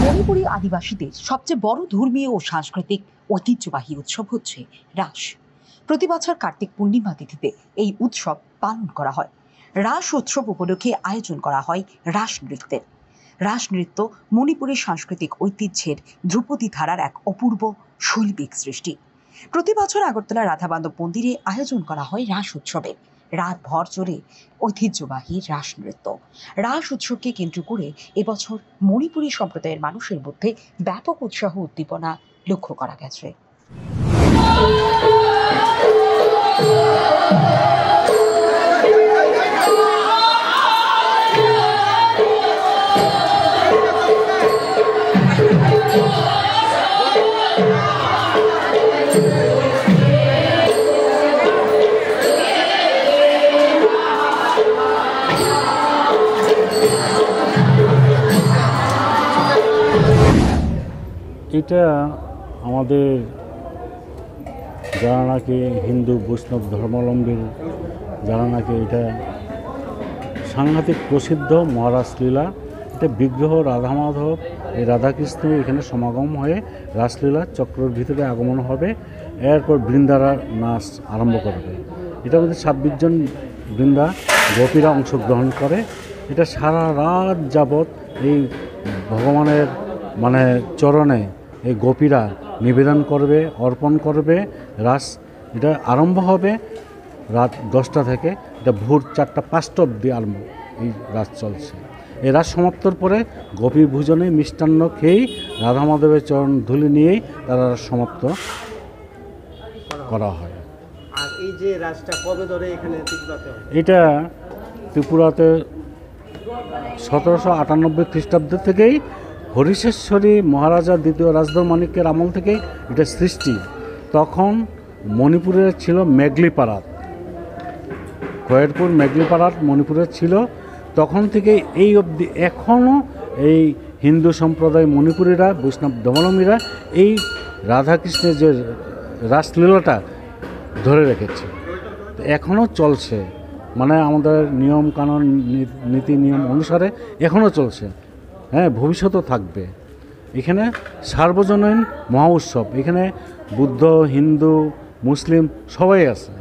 মণিপুরী আদিবাসীদের সবচেয়ে বড় ধর্মীয় ও সাংস্কৃতিক ঐতিহ্যবাহী উৎসব হচ্ছে রাস। প্রতি বছর কার্তিক পূর্ণিমা তিথিতে এই উৎসব পালন করা হয়। রাস উৎসব উপলক্ষে আয়োজন করা হয় রাস নৃত্যের। রাস নৃত্য মণিপুরের সাংস্কৃতিক ঐতিহ্যের ধ্রুপদী ধারার এক অপূর্ব শৈল্পিক সৃষ্টি। প্রতি বছর আগরতলা রাধাবান্ধব মন্দিরে আয়োজন করা হয় রাস উৎসবের। রাত ভর চলে ঐতিহ্যবাহী রাস নৃত্য। রাস উৎসবকে কেন্দ্র করে এবছর মণিপুরী সম্প্রদায়ের মানুষের মধ্যে ব্যাপক উৎসাহ উদ্দীপনা লক্ষ্য করা গেছে। এটা আমাদের যারা নাকি হিন্দু বৈষ্ণব ধর্মাবলম্বী, যারা নাকি এটা সাংঘাতিক প্রসিদ্ধ মহারাস লীলা। এটা বিগ্রহ রাধা মাধব, এই রাধাকৃষ্ণ এখানে সমাগম হয়ে রাসলীলা চক্রের ভিতরে আগমন হবে। এরপর বৃন্দারা নাচ আরম্ভ করবে। এটার মধ্যে 26 জন বৃন্দা গোপীরা অংশগ্রহণ করে। এটা সারা রাত যাবৎ এই ভগবানের চরণে এই গোপীরা নিবেদন করবে, অর্পণ করবে। রাস এটা আরম্ভ হবে রাত 10টা থেকে, এটা ভোর 4টা 5টা অবধি আরম্ভ এই রাস চলছে। এই রাস সমাপ্তর পরে গোপী ভোজনে মিষ্টান্ন খেয়েই রাধা মাধবের চরণ ধুলি নিয়েই তারা সমাপ্ত করা হয়। আর এই যে রাসটা কবে ধরে এখানে ত্রিপুরাতে হয়? এটা ত্রিপুরাতে 1798 খ্রিস্টাব্দ থেকেই হরিশেশ্বরী মহারাজা দ্বিতীয় রাজধর মাণিক্যের আমল থেকে এটা সৃষ্টি। তখন মণিপুরে ছিল মেঘলিপাড়াত, খয়েরপুর মেঘলিপাড়াত মণিপুরে ছিল। তখন থেকে এই অবধি এখনও এই হিন্দু সম্প্রদায় মণিপুরীরা, বৈষ্ণব ধর্মাবলম্বীরা এই রাধাকৃষ্ণের যে রাসলীলাটা ধরে রেখেছে, এখনও চলছে। আমাদের নিয়ম কানুন নীতি নিয়ম অনুসারে এখনও চলছে। হ্যাঁ, ভবিষ্যতেও থাকবে। এখানে সার্বজনীন মহা উৎসব। এখানে বুদ্ধ, হিন্দু, মুসলিম সবাই আছে।